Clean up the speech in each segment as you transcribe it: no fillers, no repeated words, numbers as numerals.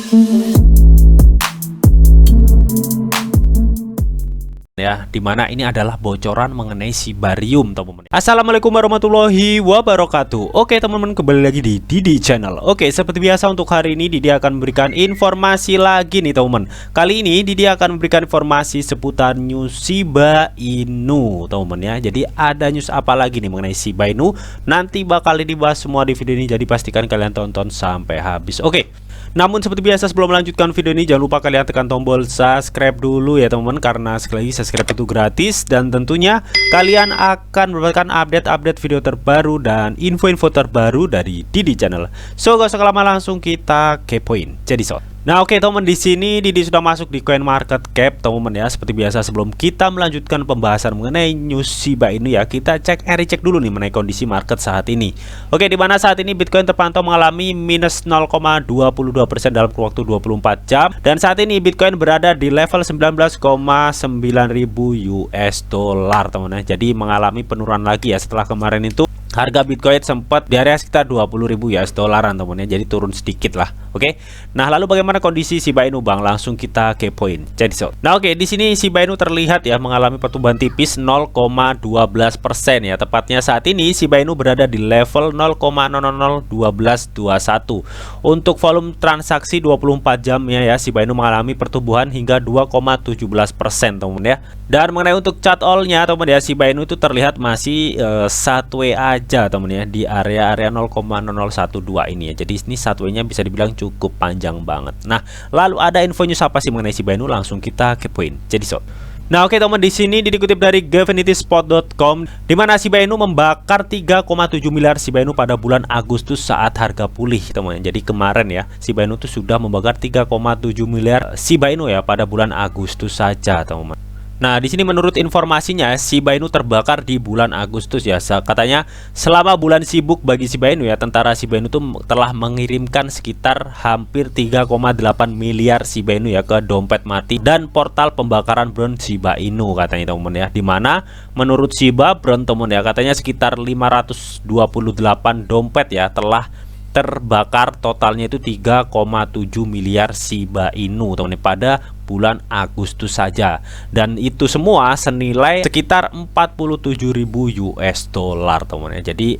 Ya, dimana ini adalah bocoran mengenai Shibarium, teman-teman. Assalamualaikum warahmatullahi wabarakatuh. Oke teman-teman, kembali lagi di Didi Channel. Oke, seperti biasa untuk hari ini Didi akan memberikan informasi lagi nih teman-teman. Kali ini Didi akan memberikan informasi seputar news Shiba Inu, teman-teman ya. Jadi ada news apa lagi nih mengenai Shiba Inu? Nanti bakal dibahas semua di video ini, jadi pastikan kalian tonton sampai habis. Oke. Namun seperti biasa sebelum melanjutkan video ini, jangan lupa kalian tekan tombol subscribe dulu ya teman-teman, karena sekali lagi subscribe itu gratis dan tentunya kalian akan mendapatkan update-update video terbaru dan info-info terbaru dari Didi Channel. So gak usah lama, langsung kita kepoin. Jadi so. Nah oke teman, di sini Didi sudah masuk di CoinMarketCap teman-teman ya. Seperti biasa sebelum kita melanjutkan pembahasan mengenai news Shiba Inu ya, kita cek dulu nih mengenai kondisi market saat ini. Oke, di mana saat ini Bitcoin terpantau mengalami minus 0,22% dalam waktu 24 jam dan saat ini Bitcoin berada di level 19,9 ribu US dollar teman-teman ya. Jadi mengalami penurunan lagi ya setelah kemarin itu harga Bitcoin sempat di area sekitar 20.000 US dollaran teman-teman ya. Jadi turun sedikit lah. Oke. Nah, lalu bagaimana kondisi Shiba Inu Bang? Langsung kita kepoin. Jadi so. Nah, oke, di sini Shiba Inu terlihat ya mengalami pertumbuhan tipis 0,12% ya. Tepatnya saat ini Shiba Inu berada di level 0,001221. Untuk volume transaksi 24 jam ya, Shiba Inu mengalami pertumbuhan hingga 2,17% teman-teman ya. Dan mengenai untuk chart all-nya teman-teman ya, Shiba Inu itu terlihat masih satwe aja teman-teman ya di area 0,0012 ini ya. Jadi ini satwenya bisa dibilang cukup panjang banget. Nah, lalu ada info news apa sih mengenai Shiba Inu? Langsung kita kepoin. Jadi so. Nah, oke teman, di sini dikutip dari GovinitySpot.com di mana Shiba Inu membakar 3,7 miliar Shiba Inu pada bulan Agustus saat harga pulih, teman. Jadi kemarin ya, Shiba Inu itu sudah membakar 3,7 miliar Shiba Inu ya pada bulan Agustus saja, teman. Nah, di sini menurut informasinya Shiba Inu terbakar di bulan Agustus ya. Katanya selama bulan sibuk bagi Shiba Inu ya, tentara Shiba Inu itu telah mengirimkan sekitar hampir 3,8 miliar Shiba Inu ya ke dompet mati dan portal pembakaran Brown Shiba Inu katanya teman-teman ya. Dimana menurut Shiba Brown teman ya, katanya sekitar 528 dompet ya telah terbakar, totalnya itu 3,7 miliar Shiba Inu teman pada bulan Agustus saja, dan itu semua senilai sekitar 47.000 US dollar teman ya. Jadi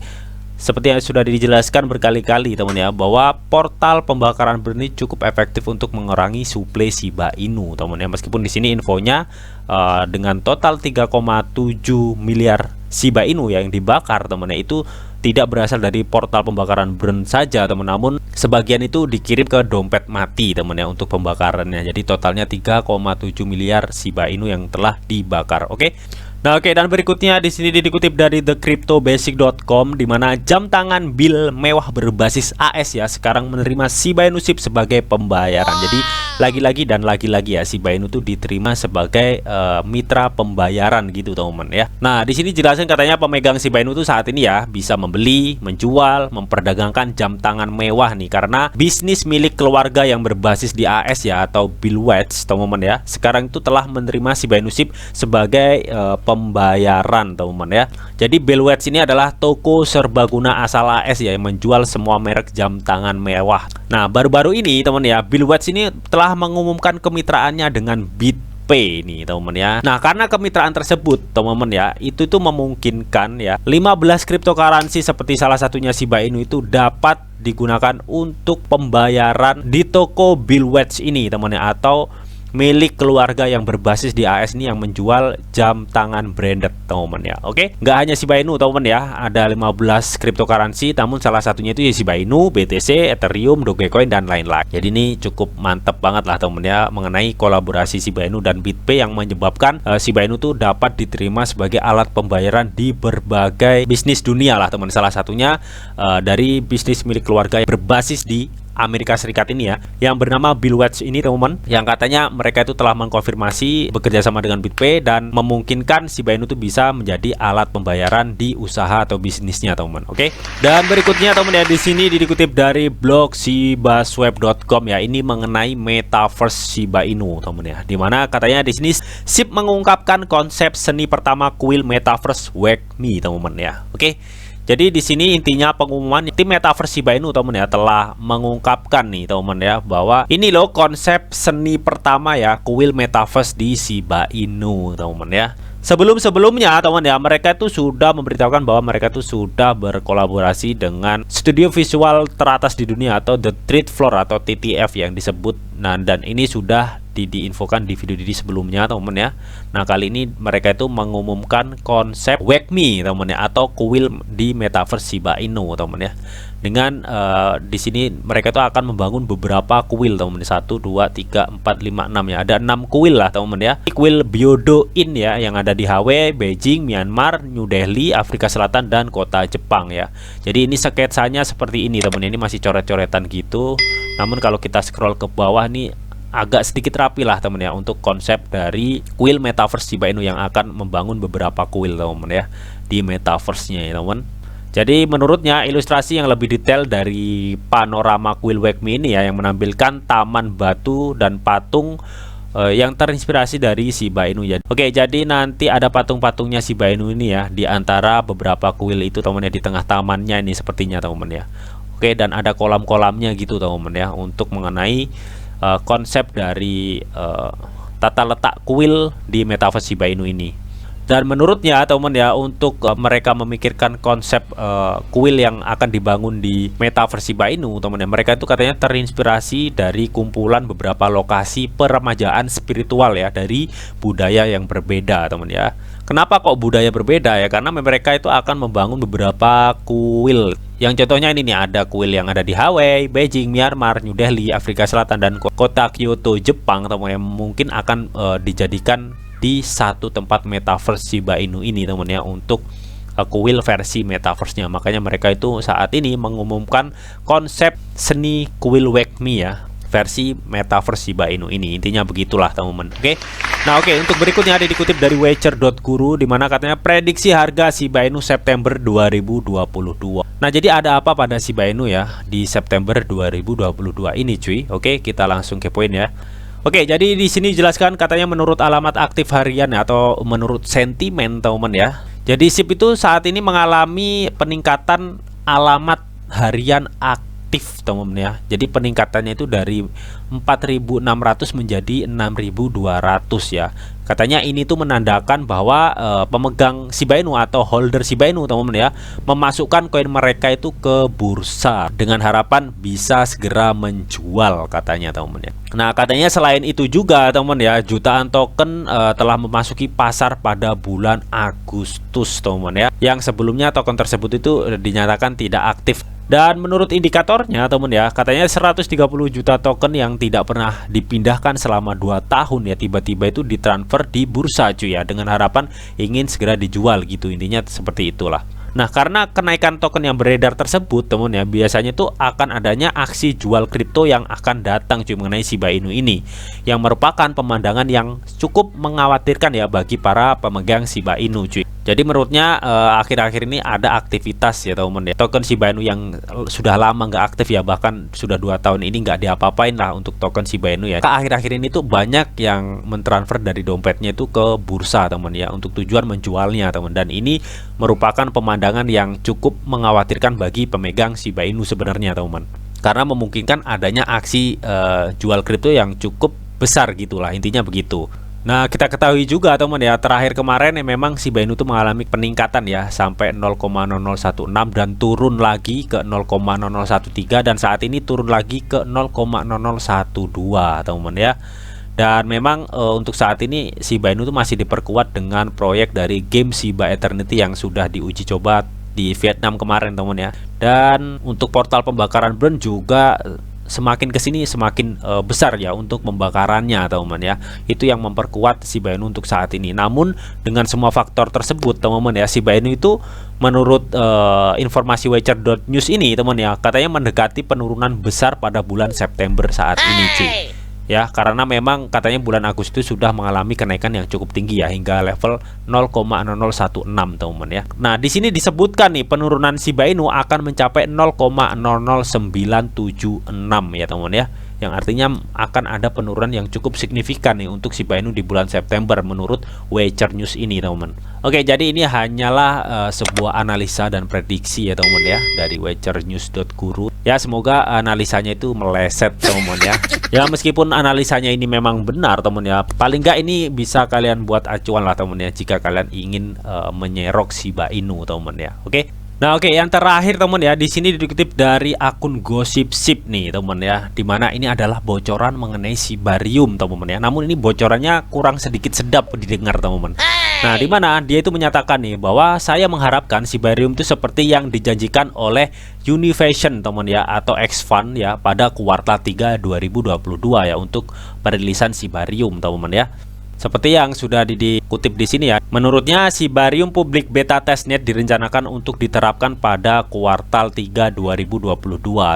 seperti yang sudah dijelaskan berkali-kali teman ya, bahwa portal pembakaran ini cukup efektif untuk mengurangi suplai Shiba Inu teman ya. Meskipun di sini infonya dengan total 3,7 miliar Shiba Inu yang dibakar teman ya, itu tidak berasal dari portal pembakaran Brown saja teman, namun sebagian itu dikirim ke dompet mati teman ya untuk pembakarannya. Jadi totalnya 3,7 miliar Shiba Inu yang telah dibakar. Oke. Nah, oke, dan berikutnya di sini dikutip dari thecryptobasic.com di mana jam tangan Bill mewah berbasis AS ya sekarang menerima Shiba Inu SIP sebagai pembayaran. Jadi lagi-lagi ya Shiba Inu tuh diterima sebagai mitra pembayaran gitu teman-teman ya. Nah, di sini jelasin katanya pemegang Shiba Inu tuh saat ini ya bisa membeli, menjual, memperdagangkan jam tangan mewah nih karena bisnis milik keluarga yang berbasis di AS ya atau Billwatch teman-teman ya. Sekarang itu telah menerima Shiba Inu SIP sebagai pembayaran teman-teman ya. Jadi Billwatch ini adalah toko serbaguna asal AS ya yang menjual semua merek jam tangan mewah. Nah, baru-baru ini teman ya, Billwatch ini telah mengumumkan kemitraannya dengan BitPay nih teman-teman ya. Nah, karena kemitraan tersebut teman-teman ya, itu tuh memungkinkan ya 15 cryptocurrency seperti salah satunya Shiba Inu itu dapat digunakan untuk pembayaran di toko Billwatch ini teman ya, atau milik keluarga yang berbasis di AS ini yang menjual jam tangan branded teman ya. Oke, nggak hanya Shiba Inu teman ya, ada 15 cryptocurrency, namun salah satunya itu ya Shiba Inu, BTC, Ethereum, Dogecoin dan lain-lain. Jadi ini cukup mantep banget lah teman ya mengenai kolaborasi Shiba Inu dan BitPay yang menyebabkan Shiba Inu tuh dapat diterima sebagai alat pembayaran di berbagai bisnis dunia lah teman. Salah satunya dari bisnis milik keluarga yang berbasis di Amerika Serikat ini ya, yang bernama Billwatch ini teman-teman, yang katanya mereka itu telah mengkonfirmasi bekerja sama dengan BitPay dan memungkinkan Shiba Inu itu bisa menjadi alat pembayaran di usaha atau bisnisnya teman-teman. Oke. Dan berikutnya teman ya, di sini dikutip dari blog shibaswap.com ya, ini mengenai metaverse Shiba Inu teman ya, dimana katanya di sini SIP mengungkapkan konsep seni pertama kuil metaverse Wake Me teman-teman ya. Oke. Jadi di sini intinya pengumuman tim Metaverse Shiba Inu teman ya telah mengungkapkan nih teman ya bahwa ini loh konsep seni pertama ya kuil Metaverse di Shiba Inu teman ya. Sebelumnya teman ya mereka itu sudah memberitahukan bahwa mereka itu sudah berkolaborasi dengan studio visual teratas di dunia atau The Third Floor atau TTF yang disebut. Nah, dan ini sudah diinfokan di video Didi sebelumnya teman ya. Nah, kali ini mereka itu mengumumkan konsep Wake Me teman ya atau kuil di Metaverse Shiba Inu teman ya. Dengan di sini mereka itu akan membangun beberapa kuil teman 1 2 3 4 5 6 ya. Ada 6 kuil lah teman ya. Kuil Byodo In ya yang ada di Hue, Beijing, Myanmar, New Delhi, Afrika Selatan dan kota Jepang ya. Jadi ini sketsanya seperti ini teman. Ini masih coret-coretan gitu. Namun kalau kita scroll ke bawah nih agak sedikit rapi lah teman ya untuk konsep dari kuil Metaverse Shiba Inu yang akan membangun beberapa kuil teman ya di Metaverse-nya ya teman. Jadi menurutnya ilustrasi yang lebih detail dari panorama kuil Wake Me ini ya yang menampilkan taman batu dan patung yang terinspirasi dari Shiba Inu ya. Oke, jadi nanti ada patung-patungnya Shiba Inu ini ya di antara beberapa kuil itu teman ya di tengah tamannya ini sepertinya teman ya. Oke, dan ada kolam-kolamnya gitu teman ya untuk mengenai konsep dari tata letak kuil di Metaverse Shiba Inu ini. Dan menurutnya teman ya untuk mereka memikirkan konsep kuil yang akan dibangun di Metaverse Shiba Inu teman ya, mereka itu katanya terinspirasi dari kumpulan beberapa lokasi peremajaan spiritual ya dari budaya yang berbeda teman ya. Kenapa kok budaya berbeda ya? Karena mereka itu akan membangun beberapa kuil. Yang contohnya ini nih ada kuil yang ada di Hue, Beijing, Myanmar, New Delhi, Afrika Selatan dan kota Kyoto, Jepang teman ya, mungkin akan dijadikan di satu tempat Metaverse Shiba Inu ini teman ya untuk kuil versi Metaverse-nya. Makanya mereka itu saat ini mengumumkan konsep seni kuil Wake Me ya versi Metaverse Shiba Inu ini. Intinya begitulah teman-teman. Oke. Nah, oke, untuk berikutnya ada dikutip dari Watcher.guru di mana katanya prediksi harga Shiba Inu September 2022. Nah, jadi ada apa pada Shiba Inu ya di September 2022 ini cuy. Oke, kita langsung kepoin ya. Oke, jadi di sini jelaskan katanya menurut alamat aktif harian ya, atau menurut sentimen teman ya. Jadi SIP itu saat ini mengalami peningkatan alamat harian aktif teman ya. Jadi peningkatannya itu dari 4.600 menjadi 6.200 ya. Katanya ini tuh menandakan bahwa pemegang Shiba Inu atau holder Shiba Inu teman-teman ya memasukkan koin mereka itu ke bursa dengan harapan bisa segera menjual katanya teman-teman ya. Nah, katanya selain itu juga teman-teman ya jutaan token telah memasuki pasar pada bulan Agustus teman-teman ya. Yang sebelumnya token tersebut itu dinyatakan tidak aktif. Dan menurut indikatornya teman ya, katanya 130 juta token yang tidak pernah dipindahkan selama 2 tahun ya tiba-tiba itu ditransfer di bursa cuy ya dengan harapan ingin segera dijual gitu, intinya seperti itulah. Nah, karena kenaikan token yang beredar tersebut teman ya, biasanya tuh akan adanya aksi jual kripto yang akan datang cuy mengenai Shiba Inu ini, yang merupakan pemandangan yang cukup mengkhawatirkan ya bagi para pemegang Shiba Inu cuy. Jadi menurutnya akhir-akhir ini ada aktivitas ya teman ya, token Shiba Inu yang sudah lama nggak aktif ya, bahkan sudah 2 tahun ini nggak diapa-apain lah untuk token Shiba Inu ya. Akhir-akhir ini tuh banyak yang mentransfer dari dompetnya itu ke bursa teman ya untuk tujuan menjualnya teman, dan ini merupakan pemandangan yang cukup mengkhawatirkan bagi pemegang Shiba Inu sebenarnya teman, karena memungkinkan adanya aksi jual kripto yang cukup besar gitulah, intinya begitu. Nah, kita ketahui juga teman ya, terakhir kemarin ya memang Shiba Inu itu mengalami peningkatan ya sampai 0,0016 dan turun lagi ke 0,0013 dan saat ini turun lagi ke 0,0012 teman ya. Dan memang untuk saat ini Shiba Inu itu masih diperkuat dengan proyek dari game Shiba Eternity yang sudah diuji coba di Vietnam kemarin teman ya. Dan untuk portal pembakaran burn juga semakin kesini semakin besar ya untuk pembakarannya teman-teman ya. Itu yang memperkuat Shiba Inu untuk saat ini. Namun dengan semua faktor tersebut teman-teman ya, Shiba Inu itu menurut informasi Watcher.news ini teman ya, katanya mendekati penurunan besar pada bulan September saat ini cuy. Ya, karena memang katanya bulan Agustus sudah mengalami kenaikan yang cukup tinggi ya hingga level 0,0016 teman-teman ya. Nah, di sini disebutkan nih penurunan Shiba Inu akan mencapai 0,00976 ya teman ya. yang artinya akan ada penurunan yang cukup signifikan nih untuk Shiba Inu di bulan September menurut Wager News ini, teman-teman. Oke, jadi ini hanyalah sebuah analisa dan prediksi ya teman-teman ya dari wagernews.guru. Ya, semoga analisanya itu meleset teman-teman ya. Ya, meskipun analisanya ini memang benar teman ya, paling nggak ini bisa kalian buat acuan lah teman ya jika kalian ingin menyerok Shiba Inu teman ya. Oke. Nah, oke, yang terakhir teman ya, di sini dikutip dari akun Gossipship nih teman ya, dimana ini adalah bocoran mengenai Shibarium teman ya. Namun ini bocorannya kurang sedikit sedap didengar teman. Nah, dimana dia itu menyatakan nih bahwa saya mengharapkan Shibarium itu seperti yang dijanjikan oleh Univision teman ya, atau X-Fund ya pada kuartal 3 2022 ya untuk perilisan Shibarium teman ya. Seperti yang sudah dikutip di sini ya, menurutnya Shibarium Public Beta Testnet direncanakan untuk diterapkan pada kuartal 3 2022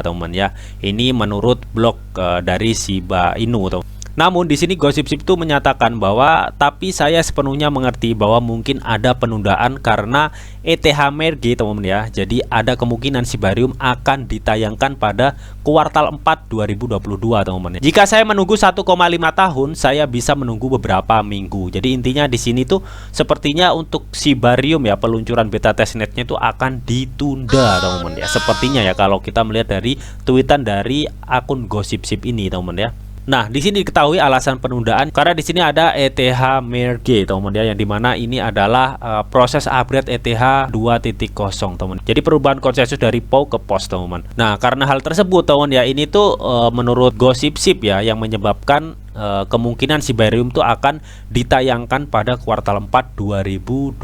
teman ya. Ini menurut blog dari Shiba Inu teman. Namun di sini Gossipship itu menyatakan bahwa tapi saya sepenuhnya mengerti bahwa mungkin ada penundaan karena ETH merge teman-teman ya. Jadi ada kemungkinan Shibarium akan ditayangkan pada kuartal 4 2022 teman-teman. Jika saya menunggu 1,5 tahun, saya bisa menunggu beberapa minggu. Jadi intinya di sini tuh sepertinya untuk Shibarium ya peluncuran beta testnetnya itu akan ditunda teman-teman ya. Sepertinya ya kalau kita melihat dari tweetan dari akun Gossipship ini teman-teman ya. Nah, di sini diketahui alasan penundaan karena di sini ada ETH merge teman ya, yang dimana ini adalah proses upgrade ETH 2.0 teman. Jadi perubahan konsensus dari POW ke POS teman. Nah, karena hal tersebut teman ya, ini tuh menurut Gossipship ya yang menyebabkan kemungkinan Shibarium itu akan ditayangkan pada kuartal 4 2022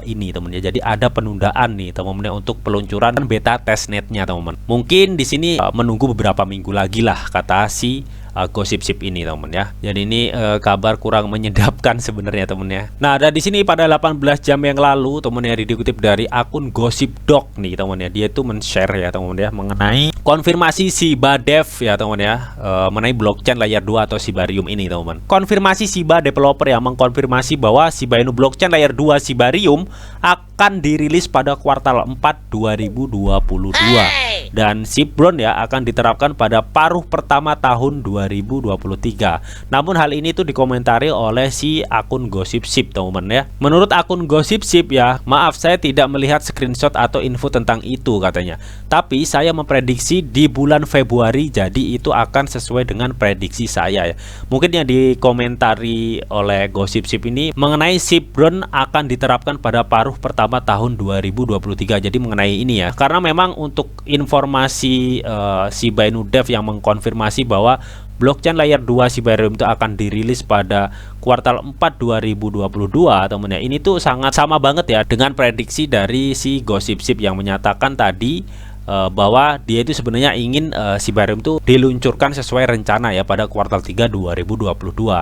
ini teman ya. Jadi ada penundaan nih teman-teman ya, untuk peluncuran beta testnetnya teman. Mungkin di sini menunggu beberapa minggu lagi lah kata si Gossipship ini teman ya. Jadi ini kabar kurang menyedapkan sebenarnya teman ya. Nah, ada di sini pada 18 jam yang lalu teman ya, dikutip dari akun GossipDoc nih teman ya. Dia itu men-share ya teman ya mengenai konfirmasi Shiba Dev ya teman ya, mengenai blockchain layer 2 atau Shibarium ini teman. Konfirmasi Shiba developer yang mengkonfirmasi bahwa Shiba Inu blockchain layer 2 Shibarium akan dirilis pada kuartal 4 2022 dan Shibron ya akan diterapkan pada paruh pertama tahun 2023. Namun hal ini tuh dikomentari oleh si akun Gossipship teman-teman ya. Menurut akun Gossipship ya, maaf saya tidak melihat screenshot atau info tentang itu katanya. Tapi saya memprediksi di bulan Februari, jadi itu akan sesuai dengan prediksi saya ya. Mungkin yang dikomentari oleh Gossipship ini mengenai Shibron akan diterapkan pada paruh pertama tahun 2023. Jadi mengenai ini ya, karena memang untuk informasi Shiba Inu Dev yang mengkonfirmasi bahwa blockchain layer 2 Shibarium itu akan dirilis pada kuartal 4 2022 teman ya. Ini tuh sangat sama banget ya dengan prediksi dari si Gossipship yang menyatakan tadi bahwa dia itu sebenarnya ingin Shibarium itu diluncurkan sesuai rencana ya pada kuartal 3 2022.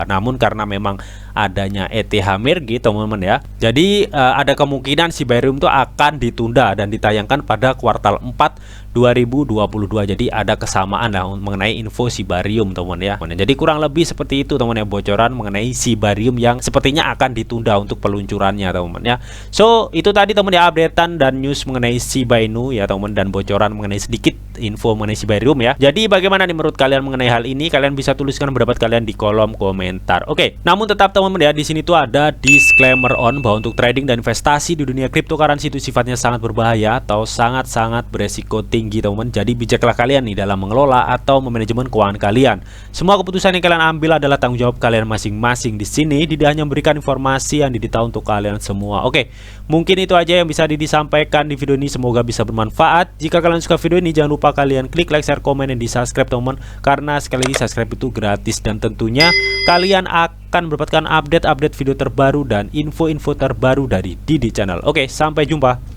Namun karena memang adanya ETH merge teman-teman ya, jadi ada kemungkinan Shibarium itu akan ditunda dan ditayangkan pada kuartal 4 2022. Jadi ada kesamaan lah mengenai info Shibarium teman ya. Jadi kurang lebih seperti itu teman ya, bocoran mengenai Shibarium yang sepertinya akan ditunda untuk peluncurannya teman ya. So itu tadi teman ya updatean dan news mengenai Shiba Inu ya teman, dan bocoran mengenai sedikit info mengenai Shibarium ya. Jadi bagaimana nih menurut kalian mengenai hal ini? Kalian bisa tuliskan pendapat kalian di kolom komentar. Oke, namun tetap teman-teman ya, di sini tuh ada disclaimer on bahwa untuk trading dan investasi di dunia cryptocurrency itu sifatnya sangat berbahaya atau sangat-sangat beresiko tinggi teman. Jadi bijaklah kalian nih dalam mengelola atau memanajemen keuangan kalian. Semua keputusan yang kalian ambil adalah tanggung jawab kalian masing-masing. Di sini tidak hanya memberikan informasi yang didetail untuk kalian semua. Oke, mungkin itu aja yang bisa disampaikan di video ini. Semoga bisa bermanfaat. Jika kalian suka video ini, jangan lupa kalian klik like, share, komen, dan di subscribe teman, karena sekali lagi subscribe itu gratis dan tentunya kalian akan mendapatkan update-update video terbaru dan info-info terbaru dari Didi Channel. Oke, sampai jumpa.